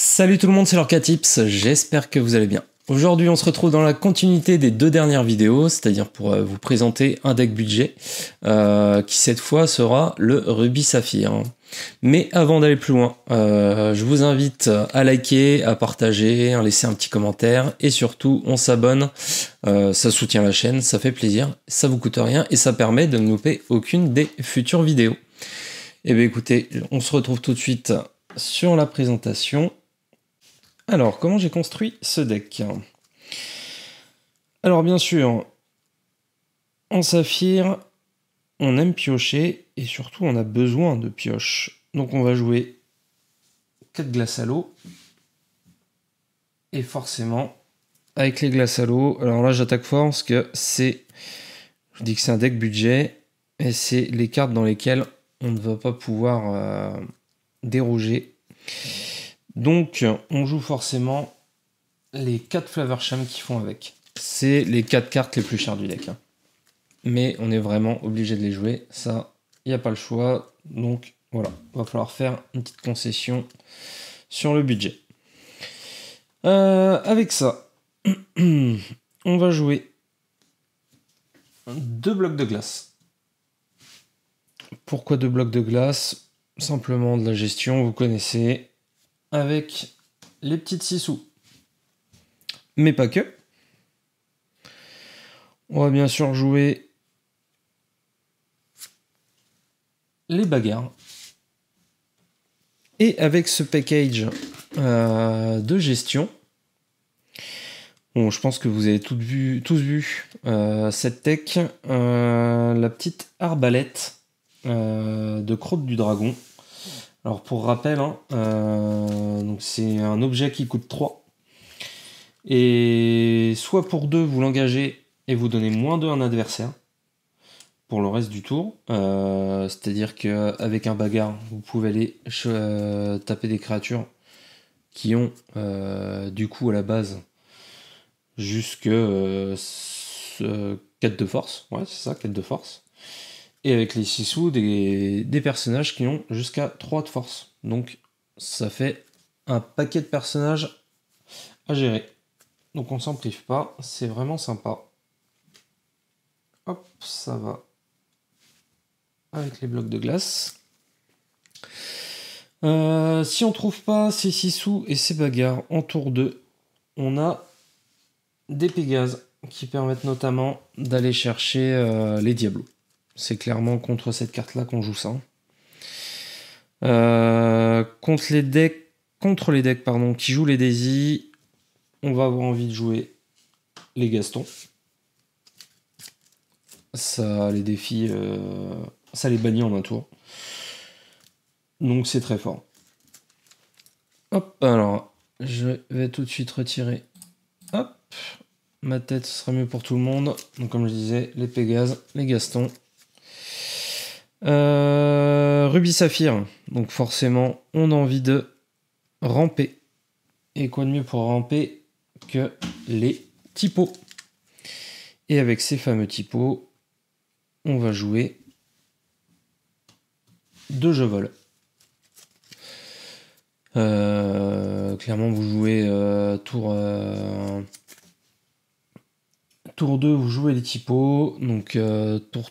Salut tout le monde, c'est Lorcatips, j'espère que vous allez bien. Aujourd'hui on se retrouve dans la continuité des deux dernières vidéos, c'est-à-dire pour vous présenter un deck budget, qui cette fois sera le Rubis Saphir. Mais avant d'aller plus loin, je vous invite à liker, à partager, à laisser un petit commentaire, et surtout on s'abonne, ça soutient la chaîne, ça fait plaisir, ça vous coûte rien, et ça permet de ne louper aucune des futures vidéos. Et bien écoutez, on se retrouve tout de suite sur la présentation. Alors, comment j'ai construit ce deck? Alors bien sûr, en saphir, on aime piocher, et surtout on a besoin de pioche. Donc on va jouer 4 glaces à l'eau, et forcément, avec les glaces à l'eau, alors là j'attaque fort parce que c'est, je dis que c'est un deck budget, et c'est les cartes dans lesquelles on ne va pas pouvoir déroger. Donc, on joue forcément les 4 Flavorsham qui font avec. C'est les 4 cartes les plus chères du deck. Mais on est vraiment obligé de les jouer. Ça, il n'y a pas le choix. Donc, voilà. Il va falloir faire une petite concession sur le budget. Avec ça, on va jouer 2 blocs de glace. Pourquoi 2 blocs de glace? Simplement de la gestion, vous connaissez. Avec les petites 6 sous. Mais pas que. On va bien sûr jouer les bagarres. Et avec ce package de gestion, bon, je pense que vous avez tous vu cette tech, la petite arbalète de Crotte du Dragon. Alors pour rappel, donc c'est un objet qui coûte 3. Et soit pour 2, vous l'engagez et vous donnez -2 à un adversaire pour le reste du tour. C'est-à-dire qu'avec un bagarre, vous pouvez aller taper des créatures qui ont du coup à la base jusque 4 de force. Ouais, c'est ça, 4 de force. Et avec les 6 sous, des personnages qui ont jusqu'à 3 de force. Donc ça fait un paquet de personnages à gérer. Donc on s'en prive pas, c'est vraiment sympa. Hop, ça va. Avec les blocs de glace. Si on trouve pas ces 6 sous et ces bagarres en tour 2, on a des Pégases qui permettent notamment d'aller chercher les Diablos. C'est clairement contre cette carte-là qu'on joue ça. Contre les decks qui jouent les Daisy, on va avoir envie de jouer les Gaston. Ça les défie, ça les bannit en un tour. Donc c'est très fort. Hop, alors je vais tout de suite retirer. Hop, ma tête, ce sera mieux pour tout le monde. Donc comme je disais, les Pégases, les Gaston. Rubis Saphir, donc forcément on a envie de ramper. Et quoi de mieux pour ramper que les typos. Et avec ces fameux typos, on va jouer 2 jeux vol. Clairement vous jouez tour 2, vous jouez les typos, donc tour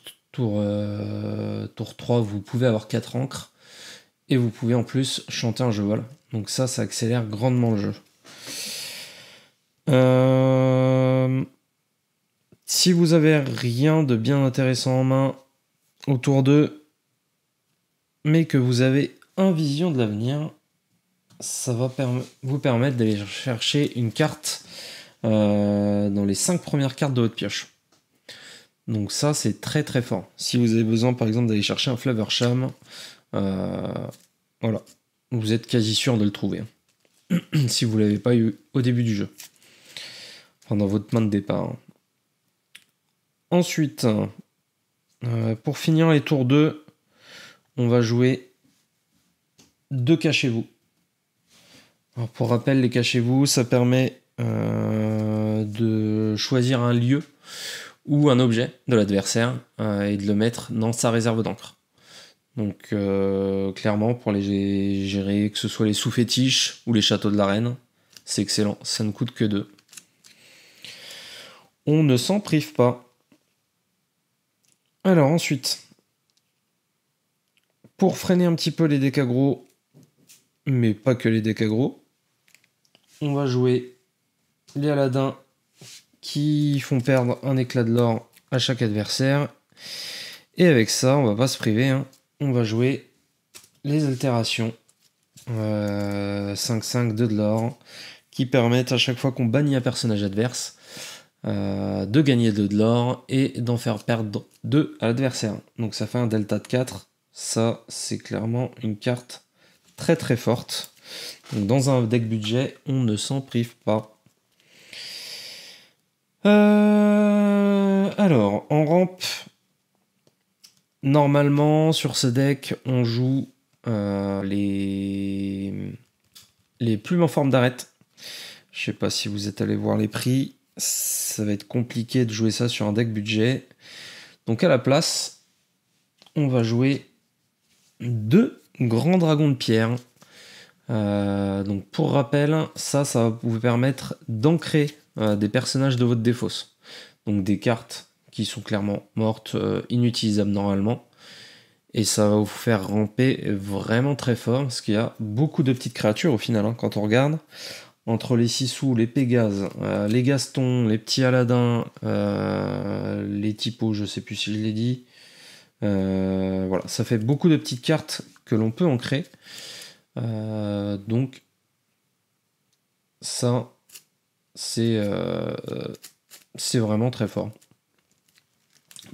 3, vous pouvez avoir 4 encres, et vous pouvez en plus chanter un jeu vol. Donc ça accélère grandement le jeu. Si vous avez rien de bien intéressant en main au tour 2, mais que vous avez un vision de l'avenir, ça va vous permettre d'aller chercher une carte dans les 5 premières cartes de votre pioche. Donc ça, c'est très très fort. Si vous avez besoin, par exemple, d'aller chercher un Flavorsham, voilà, vous êtes quasi sûr de le trouver. Si vous ne l'avez pas eu au début du jeu. Enfin, dans votre main de départ. Ensuite, pour finir les tours 2, on va jouer 2 cachez-vous. Alors pour rappel, les cachez-vous, ça permet de choisir un lieu ou un objet de l'adversaire et de le mettre dans sa réserve d'encre. Donc clairement, pour les gérer, que ce soit les sous-fétiches ou les châteaux de l'arène, c'est excellent. Ça ne coûte que 2. On ne s'en prive pas. Alors ensuite, pour freiner un petit peu les decks aggro, mais pas que les decks aggro, on va jouer les Aladins qui font perdre un éclat de l'or à chaque adversaire. Et avec ça, on va pas se priver, hein. On va jouer les altérations 5-5, 2 de l'or, qui permettent à chaque fois qu'on bannit un personnage adverse de gagner 2 de l'or et d'en faire perdre 2 à l'adversaire. Donc ça fait un delta de 4. Ça, c'est clairement une carte très très forte. Donc dans un deck budget, on ne s'en prive pas. Alors, en rampe, normalement, sur ce deck, on joue les plumes en forme d'arête. Je sais pas si vous êtes allé voir les prix. Ça va être compliqué de jouer ça sur un deck budget. Donc à la place, on va jouer 2 grands dragons de pierre. Donc pour rappel, ça va vous permettre d'ancrer des personnages de votre défausse. Donc des cartes qui sont clairement mortes, inutilisables normalement. Et ça va vous faire ramper vraiment très fort, parce qu'il y a beaucoup de petites créatures au final, hein, quand on regarde. Entre les Sissou, les Pégases, les Gastons, les petits Aladins, les typos, je sais plus si je l'ai dit. Voilà, ça fait beaucoup de petites cartes que l'on peut ancrer. Donc ça, c'est vraiment très fort.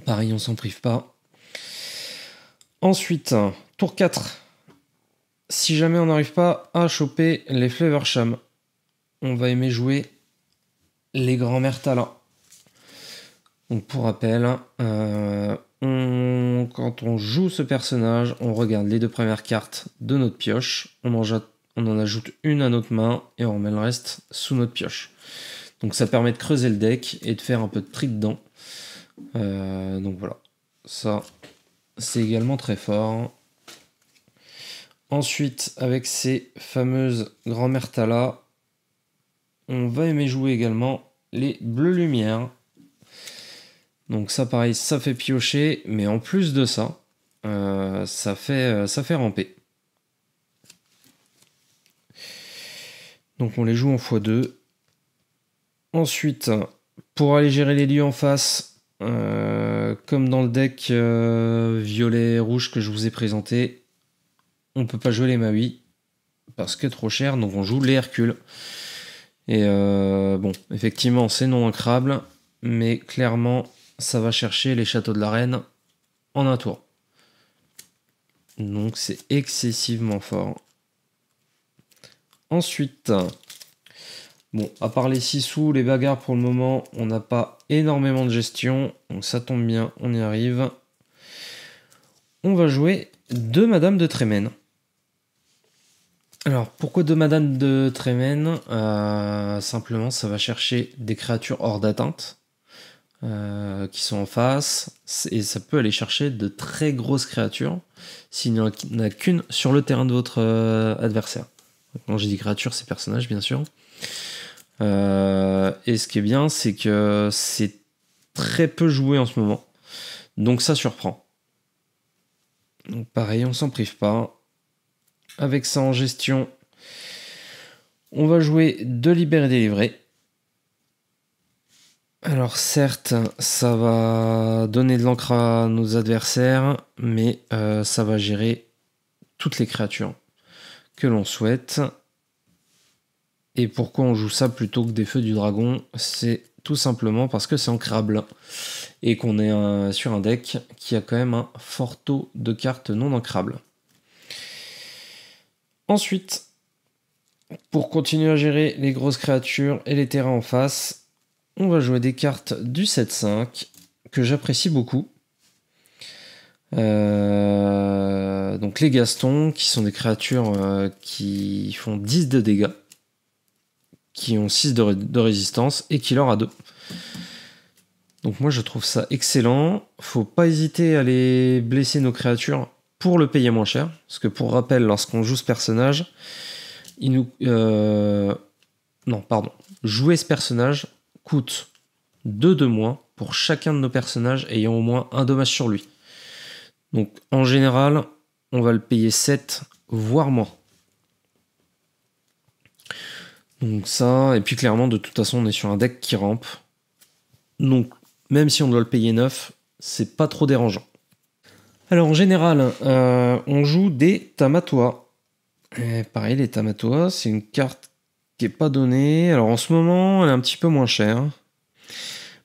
Pareil, on s'en prive pas. Ensuite, tour 4. Si jamais on n'arrive pas à choper les Flavorsham, on va aimer jouer les grands-mères talents. Donc pour rappel, quand on joue ce personnage, on regarde les 2 premières cartes de notre pioche, on en ajoute une à notre main et on remet le reste sous notre pioche. Donc ça permet de creuser le deck et de faire un peu de tri dedans. Donc voilà, ça c'est également très fort. Ensuite, avec ces fameuses grand-mères Tala, on va aimer jouer également les bleus lumière. Donc ça pareil, ça fait piocher, mais en plus de ça, ça fait ramper. Donc on les joue en x2. Ensuite, pour aller gérer les lieux en face, comme dans le deck violet-rouge que je vous ai présenté, on ne peut pas jouer les Maui parce que trop cher, donc on joue les Hercule. Et bon, effectivement, c'est non ancrable, mais clairement, ça va chercher les châteaux de l'arène en un tour. Donc c'est excessivement fort. Ensuite, bon, à part les Sissou, les bagarres pour le moment, on n'a pas énormément de gestion, donc ça tombe bien, on y arrive. On va jouer 2 Madame de Trémène. Alors, pourquoi 2 Madame de Trémène? Simplement, ça va chercher des créatures hors d'atteinte qui sont en face, et ça peut aller chercher de très grosses créatures s'il n'y en a qu'une sur le terrain de votre adversaire. Quand j'ai dit créatures, c'est personnages, bien sûr. Et ce qui est bien, c'est que c'est très peu joué en ce moment, donc ça surprend. Donc pareil, on s'en prive pas. Avec ça en gestion, on va jouer 2 libérés délivrés. Alors certes, ça va donner de l'encre à nos adversaires, mais ça va gérer toutes les créatures que l'on souhaite. Et pourquoi on joue ça plutôt que des feux du dragon? C'est tout simplement parce que c'est ancrable et qu'on est sur un deck qui a quand même un fort taux de cartes non ancrables. Ensuite, pour continuer à gérer les grosses créatures et les terrains en face, on va jouer des cartes du 7-5 que j'apprécie beaucoup. Donc les Gastons, qui sont des créatures qui font 10 de dégâts, qui ont 6 de résistance et qui leur a 2. Donc moi je trouve ça excellent. Faut pas hésiter à aller blesser nos créatures pour le payer moins cher. Parce que pour rappel, lorsqu'on joue ce personnage, il nous... non, pardon. Jouer ce personnage coûte 2 de moins pour chacun de nos personnages ayant au moins un dommage sur lui. Donc en général, on va le payer 7, voire moins. Donc ça, et puis clairement, de toute façon, on est sur un deck qui rampe. Donc, même si on doit le payer 9, c'est pas trop dérangeant. Alors, en général, on joue des Tamatoa. Et pareil, les Tamatoa, c'est une carte qui est pas donnée. Alors, en ce moment, elle est un petit peu moins chère.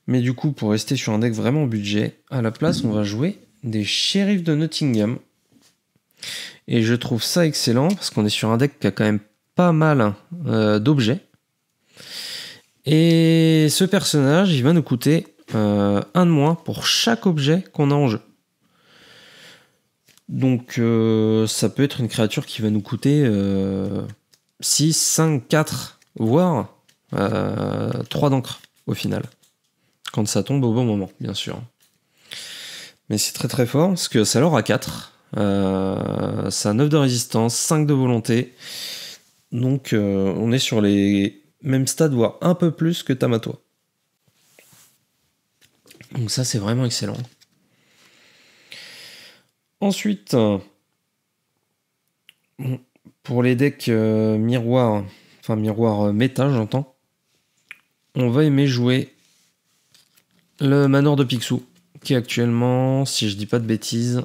Mais du coup, pour rester sur un deck vraiment budget, à la place, on va jouer des Shérifs de Nottingham. Et je trouve ça excellent, parce qu'on est sur un deck qui a quand même pas mal d'objets. Et ce personnage, il va nous coûter 1 de moins pour chaque objet qu'on a en jeu. Donc ça peut être une créature qui va nous coûter 6, 5, 4, voire 3 d'encre au final. Quand ça tombe au bon moment, bien sûr. Mais c'est très très fort, parce que ça l'aura 4. Ça a 9 de résistance, 5 de volonté. Donc on est sur les mêmes stats, voire un peu plus que Tamatoa. Donc ça c'est vraiment excellent. Ensuite, pour les decks miroir, enfin miroir méta j'entends, on va aimer jouer le Manoir de Picsou, qui est actuellement, si je dis pas de bêtises,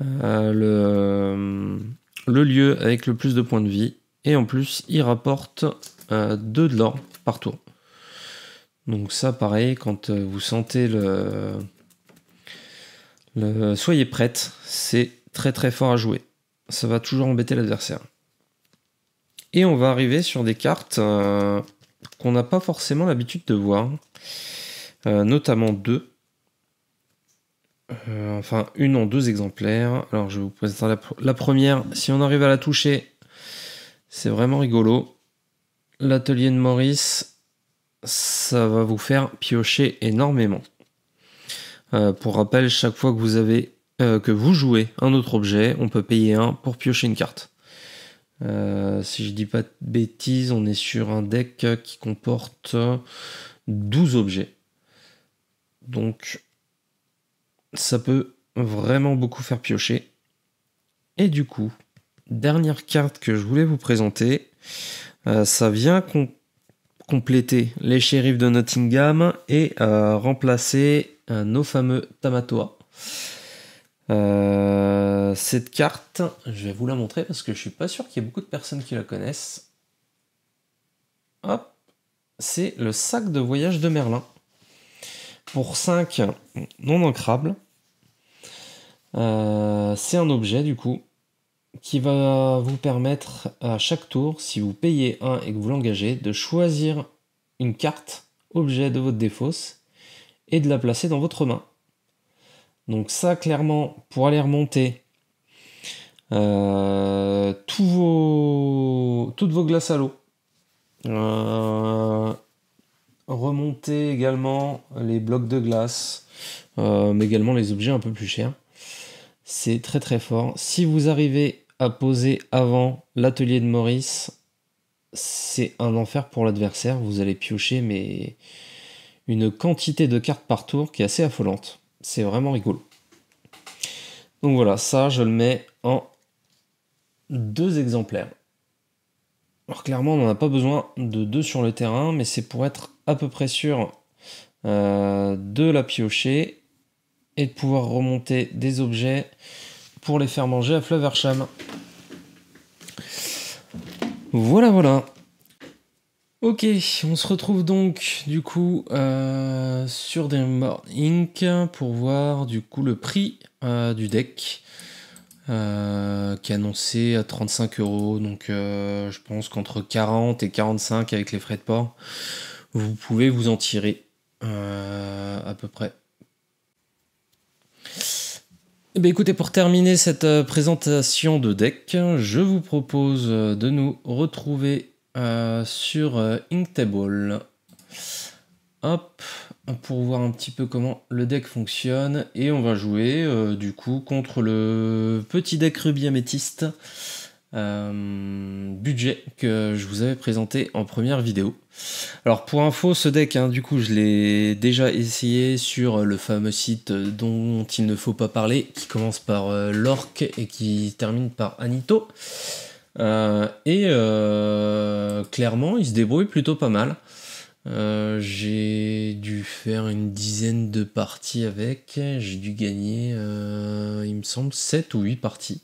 le lieu avec le plus de points de vie. Et en plus, il rapporte 2 de l'or par tour. Donc ça, pareil, quand vous sentez le soyez prête, c'est très très fort à jouer. Ça va toujours embêter l'adversaire. Et on va arriver sur des cartes qu'on n'a pas forcément l'habitude de voir. Notamment 2. Enfin, une en 2 exemplaires. Alors, je vais vous présenter la première. Si on arrive à la toucher... C'est vraiment rigolo. L'atelier de Maurice, ça va vous faire piocher énormément. Pour rappel, chaque fois que vous avez que vous jouez un autre objet, on peut payer 1 pour piocher une carte. Si je dis pas de bêtises, on est sur un deck qui comporte 12 objets. Donc, ça peut vraiment beaucoup faire piocher. Et du coup... Dernière carte que je voulais vous présenter, ça vient compléter les Shérifs de Nottingham et remplacer nos fameux Tamatoa. Cette carte, je vais vous la montrer parce que je suis pas sûr qu'il y ait beaucoup de personnes qui la connaissent. Hop, c'est le sac de voyage de Merlin. Pour 5 non ancrables. C'est un objet du coup qui va vous permettre à chaque tour, si vous payez 1 et que vous l'engagez, de choisir une carte objet de votre défausse et de la placer dans votre main. Donc ça, clairement, pour aller remonter toutes vos glaces à l'eau, remonter également les blocs de glace, mais également les objets un peu plus chers. C'est très très fort. Si vous arrivez à poser avant l'atelier de Maurice, c'est un enfer pour l'adversaire. Vous allez piocher mais une quantité de cartes par tour qui est assez affolante. C'est vraiment rigolo. Donc voilà, ça je le mets en 2 exemplaires. Alors clairement on n'en a pas besoin de 2 sur le terrain, mais c'est pour être à peu près sûr de la piocher et de pouvoir remonter des objets pour les faire manger à Fleuversham. Voilà, voilà. Ok, on se retrouve donc du coup sur Dreamboard Inc. pour voir du coup le prix du deck qui est annoncé à 35 €. Donc je pense qu'entre 40 et 45 avec les frais de port, vous pouvez vous en tirer à peu près. Eh bien, écoutez, pour terminer cette présentation de deck, je vous propose de nous retrouver sur Inktable. Hop, pour voir un petit peu comment le deck fonctionne. Et on va jouer du coup contre le petit deck rubis améthyste budget que je vous avais présenté en première vidéo. Alors pour info, ce deck, hein, du coup, je l'ai déjà essayé sur le fameux site dont il ne faut pas parler, qui commence par l'orc et qui termine par Anito. Clairement, il se débrouille plutôt pas mal. J'ai dû faire une dizaine de parties avec, j'ai dû gagner, il me semble, 7 ou 8 parties.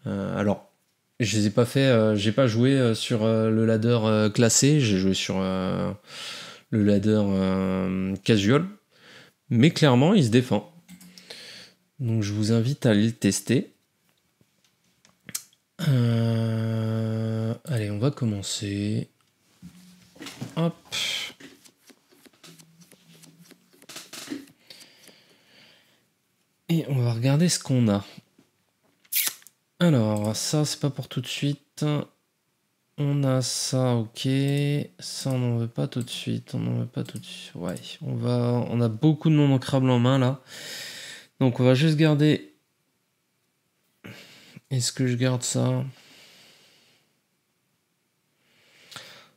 Alors, je les ai pas fait, j'ai pas joué sur le ladder classé, j'ai joué sur le ladder casual, mais clairement il se défend. Donc je vous invite à aller le tester. Allez, on va commencer. Hop. Et on va regarder ce qu'on a. Alors, ça, c'est pas pour tout de suite. On a ça, ok. Ça, on n'en veut pas tout de suite. On n'en veut pas tout de suite. Ouais, on a beaucoup de non ancrables en main, là. Donc, on va juste garder... Est-ce que je garde ça?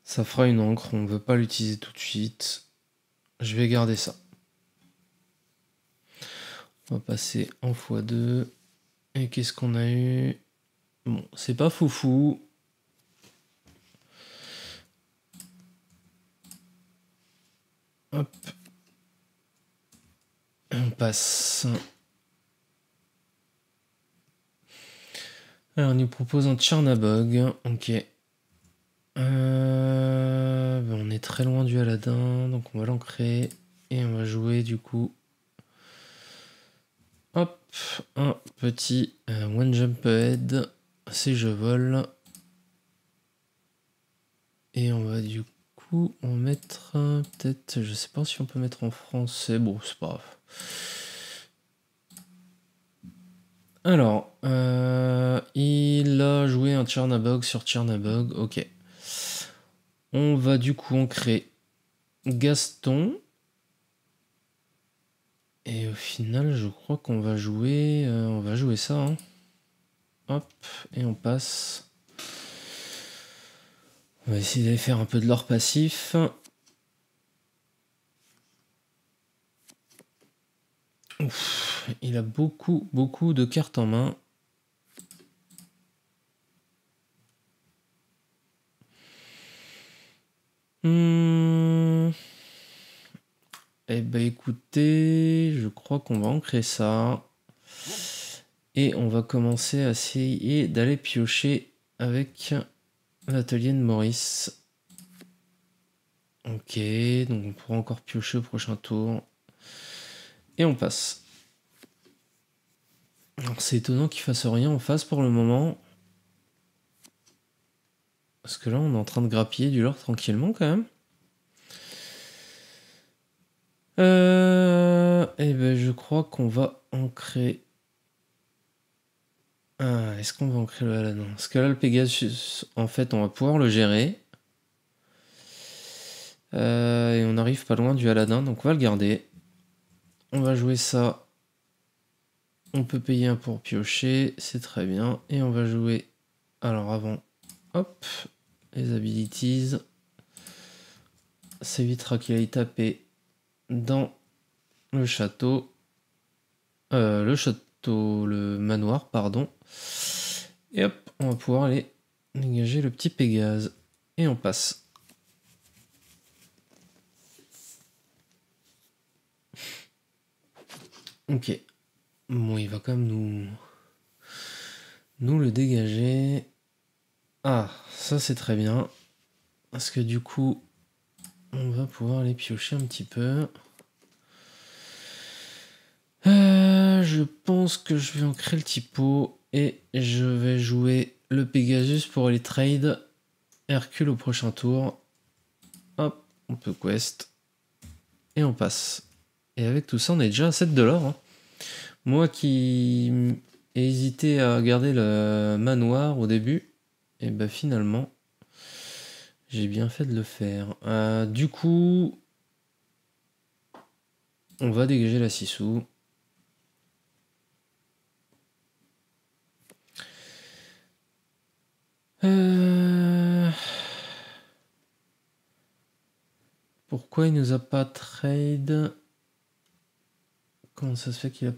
Ça fera une encre. On ne veut pas l'utiliser tout de suite. Je vais garder ça. On va passer en x2. Et qu'est-ce qu'on a eu? Bon, c'est pas foufou. Hop. On passe. Alors, on nous propose un Tchernabog. Ok. On est très loin du Aladdin, donc on va l'ancrer. Et on va jouer du coup. Hop. Un petit One Jump Ahead. C'est je vole. Et on va du coup en mettre peut-être. Je sais pas si on peut mettre en français. Bon, c'est pas grave. Alors, il a joué un Tchernabog sur Tchernabog, ok. On va du coup ancrer Gaston. Et au final, je crois qu'on va jouer ça. Hein. Hop, et on passe. On va essayer d'aller faire un peu de l'or passif. Ouf, il a beaucoup de cartes en main. Eh ben écoutez, je crois qu'on va ancrer ça. Et on va commencer à essayer d'aller piocher avec l'atelier de Maurice. Ok, donc on pourra encore piocher au prochain tour. Et on passe. Alors c'est étonnant qu'il fasse rien en face pour le moment. Parce que là on est en train de grappiller du lore tranquillement quand même. Et ben je crois qu'on va ancrer. Ah, est-ce qu'on va ancrer le Aladdin? Parce que là le Pegasus, en fait on va pouvoir le gérer. Et on arrive pas loin du Aladdin, donc on va le garder. On va jouer ça. On peut payer un pour piocher, c'est très bien. Et on va jouer. Alors avant, hop, les abilities. Ça évitera qu'il aille taper dans le château. Le manoir, pardon. Et hop, on va pouvoir aller dégager le petit Pégase. Et on passe. Ok. Bon, il va quand même nous le dégager. Ah, ça c'est très bien. Parce que du coup, on va pouvoir aller piocher un petit peu. Je pense que je vais ancrer le typo et je vais jouer le Pegasus pour aller trade Hercule au prochain tour. Hop, on peut quest. Et on passe. Et avec tout ça, on est déjà à 7 de l'or. Hein. Moi qui ai hésité à garder le manoir au début, et bah finalement, j'ai bien fait de le faire. Du coup, on va dégager la 6 sous. Pourquoi il nous a pas trade? Comment ça se fait qu'il a...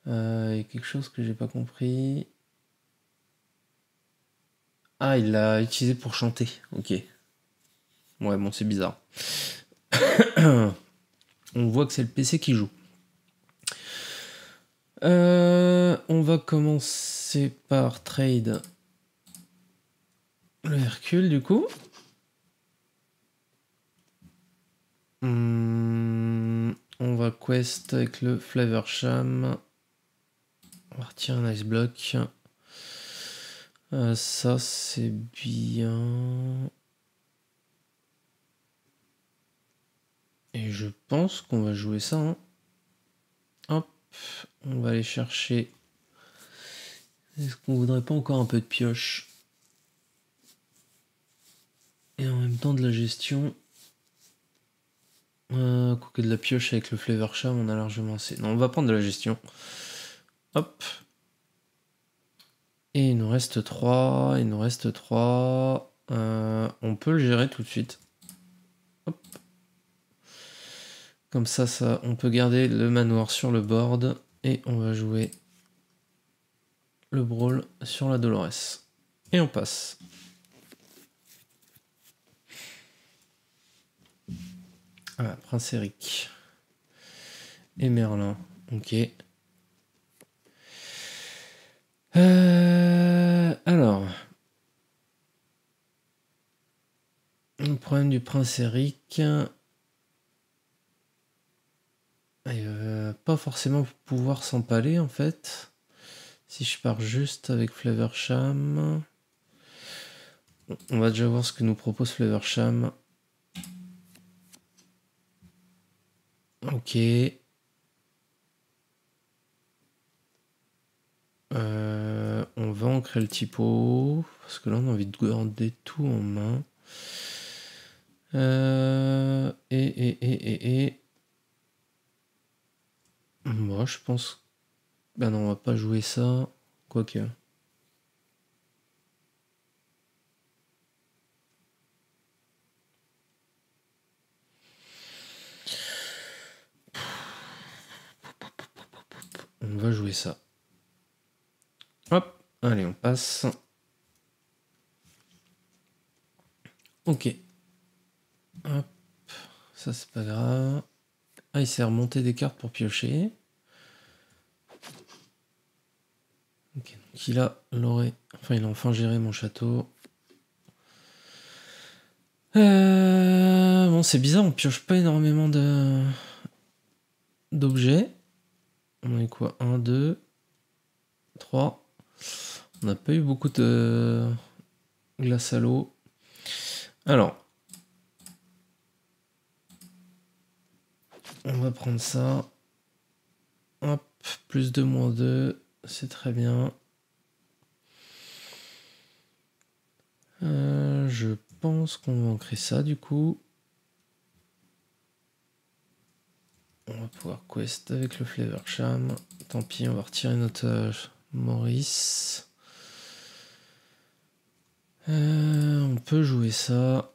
il y a quelque chose que j'ai pas compris. Ah, il l'a utilisé pour chanter. Ok. Ouais, bon, c'est bizarre. On voit que c'est le PC qui joue. On va commencer par trade le Hercule, du coup. On va quest avec le Flavorsham. On va retirer un ice block. Ça, c'est bien. Et je pense qu'on va jouer ça. Hein. Hop, on va aller chercher. Est-ce qu'on voudrait pas encore un peu de pioche? Et en même temps de la gestion. Quoique de la pioche avec le Flavorsham, on a largement assez. Non, on va prendre de la gestion. Hop. Et il nous reste 3. Il nous reste 3. On peut le gérer tout de suite. Hop. Comme ça, on peut garder le manoir sur le board. Et on va jouer le brawl sur la Dolores. Et on passe. Ah, Prince Eric. Et Merlin. Ok. Alors. Le problème du Prince Eric. Il va pas forcément pouvoir s'empaler en fait. Si je pars juste avec Flavorsham. On va déjà voir ce que nous propose Flavorsham. Ok. On va ancrer le typo. Parce que là on a envie de garder tout en main. Moi je pense... Ben non, on va pas jouer ça. Quoique... On va jouer ça. Hop, allez, on passe. Ok. Hop, ça c'est pas grave. Ah, il s'est remonté des cartes pour piocher. Ok, donc il a enfin géré mon château. Bon, c'est bizarre, on pioche pas énormément d'objets. On a quoi? 1, 2, 3. On n'a pas eu beaucoup de glace à l'eau. Alors, on va prendre ça. Hop, plus 2, moins 2. C'est très bien. Je pense qu'on va ancrer ça du coup. On va pouvoir quest avec le Flavorsham. Tant pis, on va retirer notre Maurice. On peut jouer ça.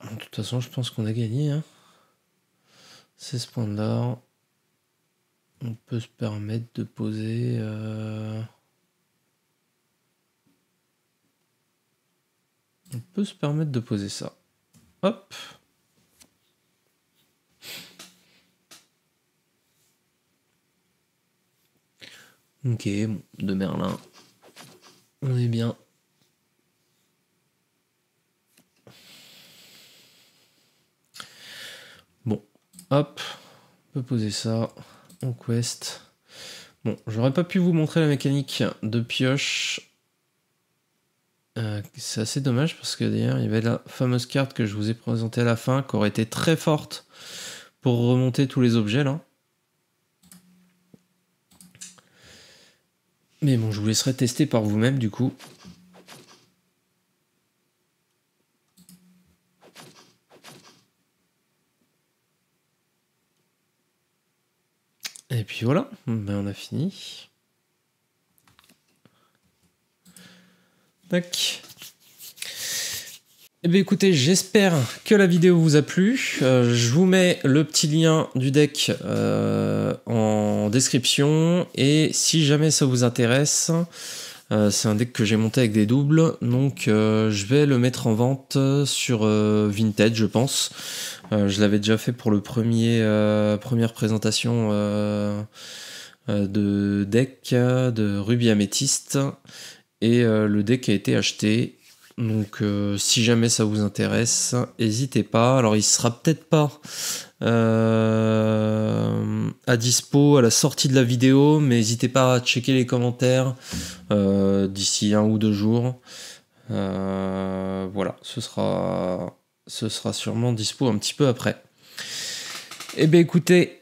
De toute façon, je pense qu'on a gagné. Hein. 16 points d'or. On peut se permettre de poser... On peut se permettre de poser ça. Hop. Ok, bon, de Merlin. On est bien. Bon, hop. On peut poser ça. On quest. Bon, j'aurais pas pu vous montrer la mécanique de pioche. C'est assez dommage parce que d'ailleurs il y avait la fameuse carte que je vous ai présentée à la fin qui aurait été très forte pour remonter tous les objets là. Mais bon, je vous laisserai tester par vous-même du coup. puis voilà, ben on a fini. Tac. Eh bien écoutez, j'espère que la vidéo vous a plu. Je vous mets le petit lien du deck en description. Et si jamais ça vous intéresse, c'est un deck que j'ai monté avec des doubles. Donc je vais le mettre en vente sur Vinted, je pense. Je l'avais déjà fait pour le première présentation de deck de Ruby Améthyste. Et le deck a été acheté. Donc si jamais ça vous intéresse, n'hésitez pas. Alors il sera peut-être pas à dispo à la sortie de la vidéo, mais n'hésitez pas à checker les commentaires d'ici 1 ou 2 jours. Voilà, ce sera sûrement dispo un petit peu après. Eh bien écoutez,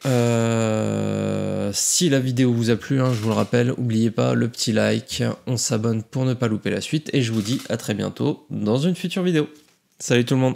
si la vidéo vous a plu, je vous le rappelle, n'oubliez pas le petit like, on s'abonne pour ne pas louper la suite, et je vous dis à très bientôt dans une future vidéo. Salut tout le monde!